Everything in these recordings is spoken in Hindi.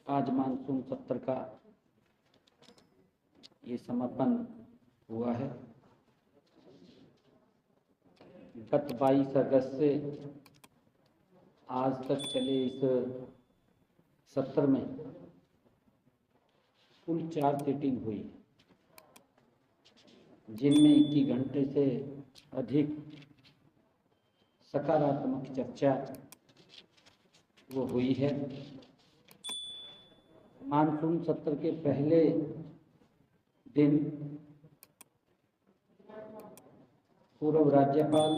आज मानसून सत्र का ये समापन हुआ है। गत 22 अगस्त से आज तक चले इस सत्र में कुल 4 सीटिंग हुई, जिनमें 21 घंटे से अधिक सकारात्मक चर्चा वो हुई है। मानसून सत्र के पहले दिन पूर्व राज्यपाल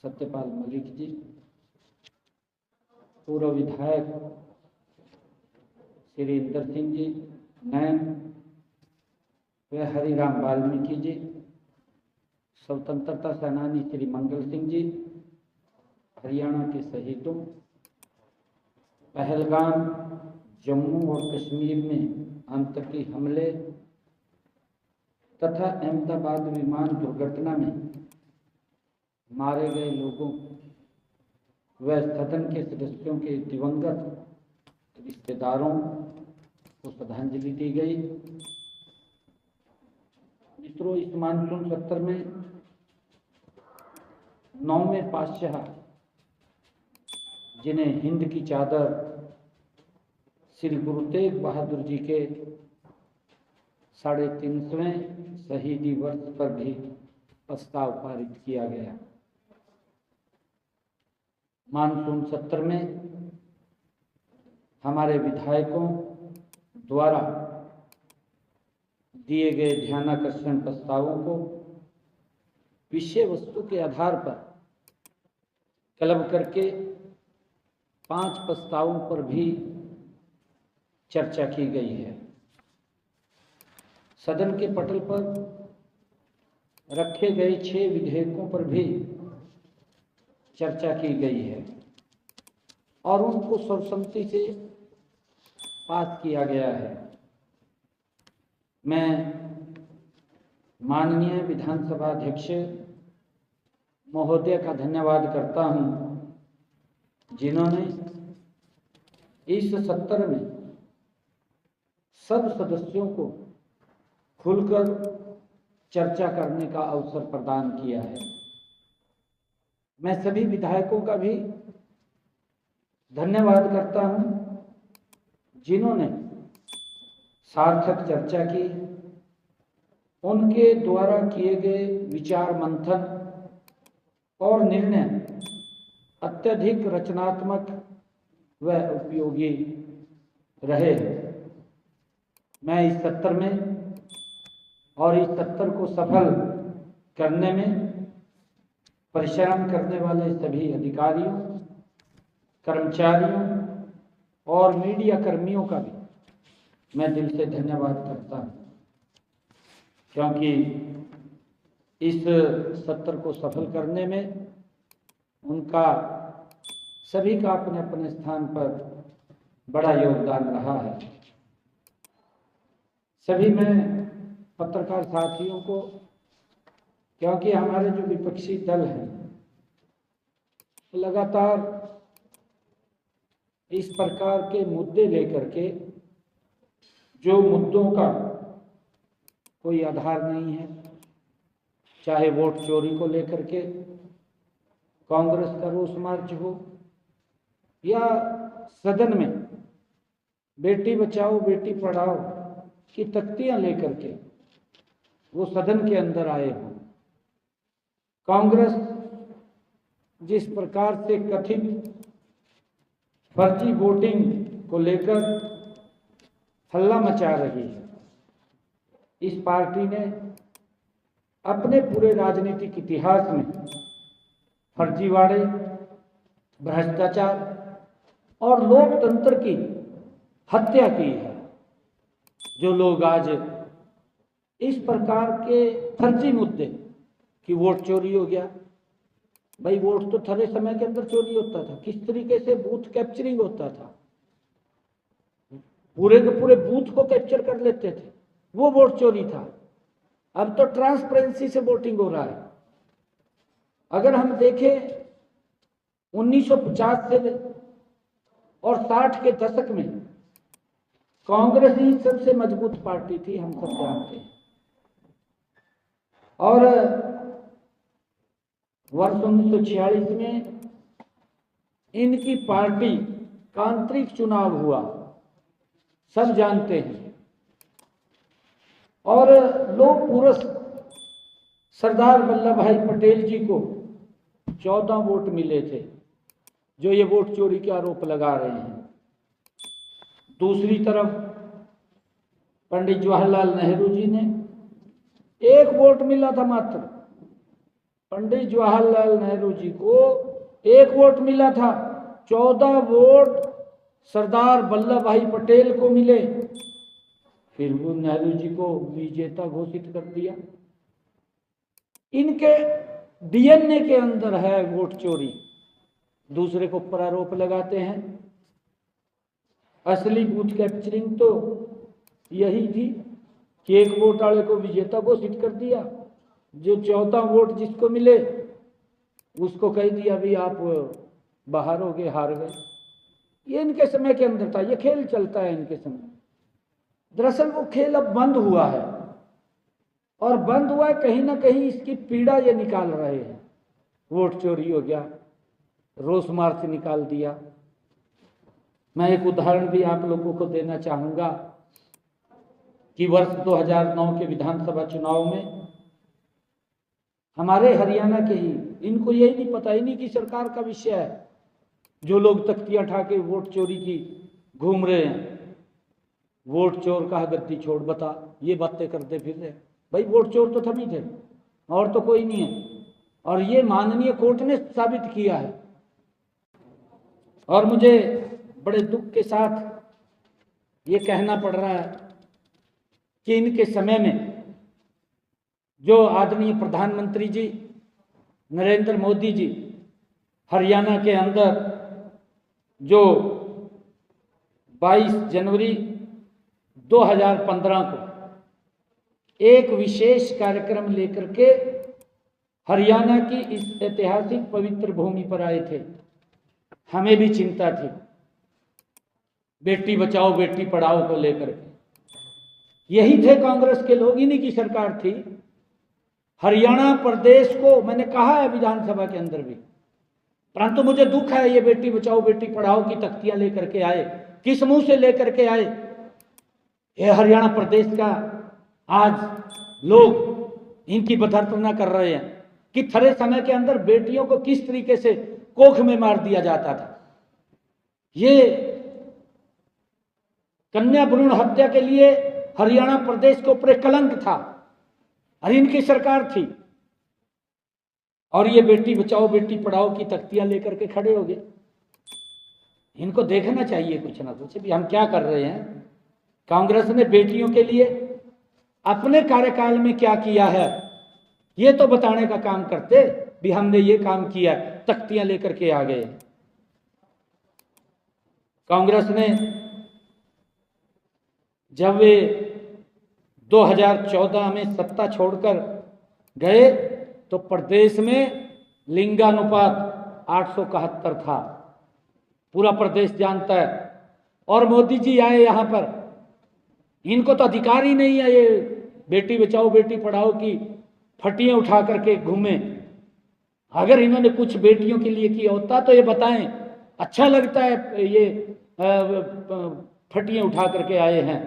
सत्यपाल मलिक जी, पूर्व विधायक श्री इंदर सिंह जी नैन व हरिराम वाल्मीकि जी, स्वतंत्रता सेनानी श्री मंगल सिंह जी, हरियाणा के शहीदों, पहलगाम जम्मू और कश्मीर में आतंकी हमले तथा अहमदाबाद विमान दुर्घटना में मारे गए लोगों व सदन के सदस्यों के दिवंगत रिश्तेदारों को श्रद्धांजलि दी गई। मित्रों, इस मानसून सत्र में 9वें पातशाह जिन्हें हिंद की चादर श्री गुरु तेग बहादुर जी के 350वें शहीदी वर्ष पर भी प्रस्ताव पारित किया गया। मानसून सत्र में हमारे विधायकों द्वारा दिए गए ध्यानाकर्षण प्रस्तावों को विषय वस्तु के आधार पर क्लब करके 5 प्रस्तावों पर भी चर्चा की गई है। सदन के पटल पर रखे गए 6 विधेयकों पर भी चर्चा की गई है और उनको सर्वसम्मति से पास किया गया है। मैं माननीय विधानसभा अध्यक्ष महोदय का धन्यवाद करता हूं, जिन्होंने इस सत्र में सब सदस्यों को खुलकर चर्चा करने का अवसर प्रदान किया है। मैं सभी विधायकों का भी धन्यवाद करता हूं, जिन्होंने सार्थक चर्चा की। उनके द्वारा किए गए विचार मंथन और निर्णय अत्यधिक रचनात्मक व उपयोगी रहे हैं। मैं इस सत्र में और इस सत्र को सफल करने में परिश्रम करने वाले सभी अधिकारियों, कर्मचारियों और मीडिया कर्मियों का भी मैं दिल से धन्यवाद करता हूं, क्योंकि इस सत्र को सफल करने में उनका सभी का अपने अपने स्थान पर बड़ा योगदान रहा है। सभी मैं पत्रकार साथियों को, क्योंकि हमारे जो विपक्षी दल हैं लगातार इस प्रकार के मुद्दे लेकर के, जो मुद्दों का कोई आधार नहीं है, चाहे वोट चोरी को लेकर के कांग्रेस का रोष मार्च हो या सदन में बेटी बचाओ बेटी पढ़ाओ की तख्तियां लेकर के वो सदन के अंदर आए हों। कांग्रेस जिस प्रकार से कथित फर्जी वोटिंग को लेकर हल्ला मचा रही है, इस पार्टी ने अपने पूरे राजनीतिक इतिहास में फर्जीवाड़े, भ्रष्टाचार और लोकतंत्र की हत्या की है। जो लोग आज इस प्रकार के फर्जी मुद्दे कि वोट चोरी हो गया, भाई वोट तो थोड़े समय के अंदर चोरी होता था, किस तरीके से बूथ कैप्चरिंग होता था, पूरे के पूरे बूथ को कैप्चर कर लेते थे, वो वोट चोरी था। अब तो ट्रांसपेरेंसी से वोटिंग हो रहा है। अगर हम देखें 1950 से और 60 के दशक में कांग्रेस ही सबसे मजबूत पार्टी थी, हम सब जानते हैं। और वर्ष 1946 में इनकी पार्टी का आंतरिक चुनाव हुआ, सब जानते हैं। और लोक पुरुष सरदार वल्लभ भाई पटेल जी को 14 वोट मिले थे, जो ये वोट चोरी के आरोप लगा रहे हैं। दूसरी तरफ पंडित जवाहरलाल नेहरू जी ने 1 वोट मिला था मात्र। पंडित जवाहरलाल नेहरू जी को 1 वोट मिला था, 14 वोट सरदार वल्लभ भाई पटेल को मिले। फिर वो नेहरू जी को विजेता घोषित कर दिया। इनके डीएनए के अंदर है वोट चोरी, दूसरे को ऊपर आरोप लगाते हैं। असली बूथ कैप्चरिंग तो यही थी कि 1 वोट वाले को विजेता घोषित कर दिया, जो 14 वोट जिसको मिले उसको कह दिया भी आप बाहर हो गए, हार गए। ये इनके समय के अंदर था, ये खेल चलता है इनके समय। दरअसल वो खेल अब बंद हुआ है, और बंद हुआ है कहीं ना कहीं इसकी पीड़ा ये निकाल रहे हैं। वोट चोरी हो गया, रोष मार्च निकाल दिया। मैं एक उदाहरण भी आप लोगों को देना चाहूंगा कि वर्ष 2009 के विधानसभा चुनाव में हमारे हरियाणा के ही, इनको यही नहीं पता, ही नहीं कि सरकार का विषय है, जो लोग तख्तियां उठा के वोट चोरी की घूम रहे हैं। वोट चोर कहा गद्दी छोड़, बता, ये बातें करते फिर रहे। भाई वोट चोर तो हम ही थे, और तो कोई नहीं है, और ये माननीय कोर्ट ने साबित किया है। और मुझे बड़े दुख के साथ ये कहना पड़ रहा है कि इनके समय में जो आदरणीय प्रधानमंत्री जी नरेंद्र मोदी जी हरियाणा के अंदर जो 22 जनवरी 2015 को एक विशेष कार्यक्रम लेकर के हरियाणा की इस ऐतिहासिक पवित्र भूमि पर आए थे। हमें भी चिंता थी बेटी बचाओ बेटी पढ़ाओ को लेकर के। यही थे कांग्रेस के लोग, इन्हीं की सरकार थी। हरियाणा प्रदेश को मैंने कहा है विधानसभा के अंदर भी, परंतु मुझे दुख है ये बेटी बचाओ बेटी पढ़ाओ की तख्तियां लेकर के आए, किस मुंह से लेकर के आए। ये हरियाणा प्रदेश का आज लोग इनकी बदहर्तना कर रहे हैं कि थरे समय के अंदर बेटियों को किस तरीके से कोख में मार दिया जाता था। ये कन्या भ्रूण हत्या के लिए हरियाणा प्रदेश के ऊपर एक कलंक था, और इनकी सरकार थी। और ये बेटी बचाओ बेटी पढ़ाओ की तख्तियां लेकर के खड़े हो गए। इनको देखना चाहिए कुछ ना कुछ भी हम क्या कर रहे हैं। कांग्रेस ने बेटियों के लिए अपने कार्यकाल में क्या किया है ये तो बताने का काम करते भी हमने ये काम किया, तख्तियां लेकर के आ गए। कांग्रेस ने जब वे 2014 में सत्ता छोड़कर गए तो प्रदेश में लिंगानुपात 871 था, पूरा प्रदेश जानता है। और मोदी जी आए यहाँ पर, इनको तो अधिकार ही नहीं है ये बेटी बचाओ बेटी पढ़ाओ की फटियां उठा करके घूमे। अगर इन्होंने कुछ बेटियों के लिए किया होता तो ये बताएं। अच्छा लगता है ये फटियां उठा करके आए हैं।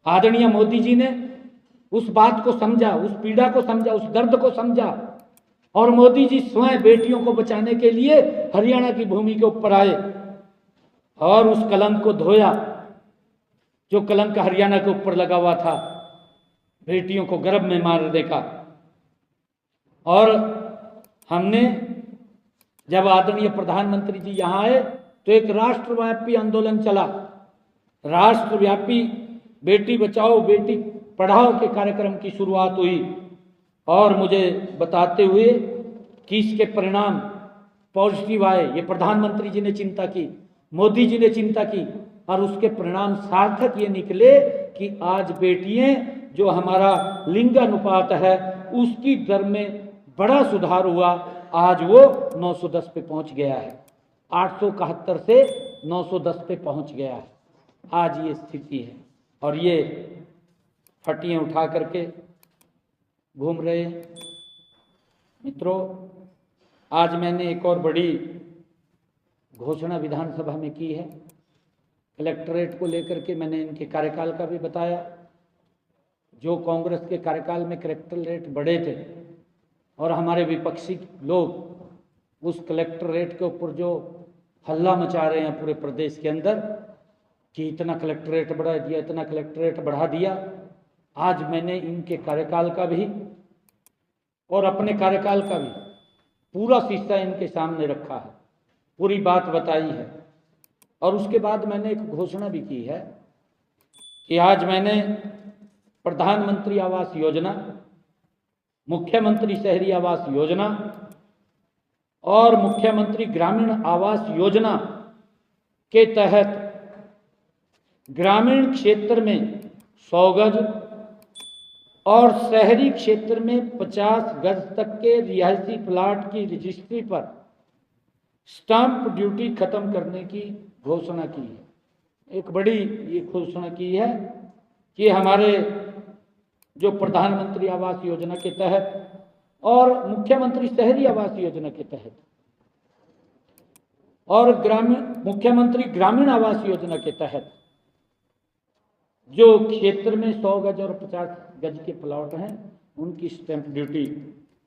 आदरणीय मोदी जी ने उस बात को समझा, उस पीड़ा को समझा, उस दर्द को समझा, और मोदी जी स्वयं बेटियों को बचाने के लिए हरियाणा की भूमि के ऊपर आए और उस कलंक को धोया जो कलंक हरियाणा के ऊपर लगा हुआ था, बेटियों को गर्भ में मारने का। और हमने जब आदरणीय प्रधानमंत्री जी यहाँ आए तो एक राष्ट्रव्यापी आंदोलन चला, राष्ट्रव्यापी बेटी बचाओ बेटी पढ़ाओ के कार्यक्रम की शुरुआत हुई। और मुझे बताते हुए कि इसके परिणाम पॉजिटिव आए, ये प्रधानमंत्री जी ने चिंता की, मोदी जी ने चिंता की, और उसके परिणाम सार्थक ये निकले कि आज बेटियां जो हमारा लिंगानुपात है उसकी दर में बड़ा सुधार हुआ। आज वो 910 पे पहुंच गया है, 871 से 910 पे पहुंच गया है। आज ये स्थिति है और ये फटियां उठा करके घूम रहे हैं। मित्रों, आज मैंने एक और बड़ी घोषणा विधानसभा में की है। कलेक्ट्रेट को लेकर के मैंने इनके कार्यकाल का भी बताया। जो कांग्रेस के कार्यकाल में कलेक्ट्रेट बढ़े थे और हमारे विपक्षी लोग उस कलेक्ट्रेट के ऊपर जो हल्ला मचा रहे हैं पूरे प्रदेश के अंदर कि इतना कलेक्ट्रेट बढ़ा दिया, इतना कलेक्ट्रेट बढ़ा दिया। आज मैंने इनके कार्यकाल का भी और अपने कार्यकाल का भी पूरा शीशा इनके सामने रखा है, पूरी बात बताई है। और उसके बाद मैंने एक घोषणा भी की है कि आज मैंने प्रधानमंत्री आवास योजना, मुख्यमंत्री शहरी आवास योजना और मुख्यमंत्री ग्रामीण आवास योजना के तहत ग्रामीण क्षेत्र में 100 गज और शहरी क्षेत्र में 50 गज तक के रिहायशी प्लाट की रजिस्ट्री पर स्टाम्प ड्यूटी खत्म करने की घोषणा की है। एक बड़ी ये घोषणा की है कि हमारे जो प्रधानमंत्री आवास योजना के तहत और मुख्यमंत्री शहरी आवास योजना के तहत और मुख्यमंत्री ग्रामीण आवास योजना के तहत जो क्षेत्र में 100 गज और 50 गज के प्लॉट हैं उनकी स्टैंप ड्यूटी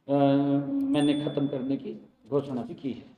मैंने खत्म करने की घोषणा भी की है।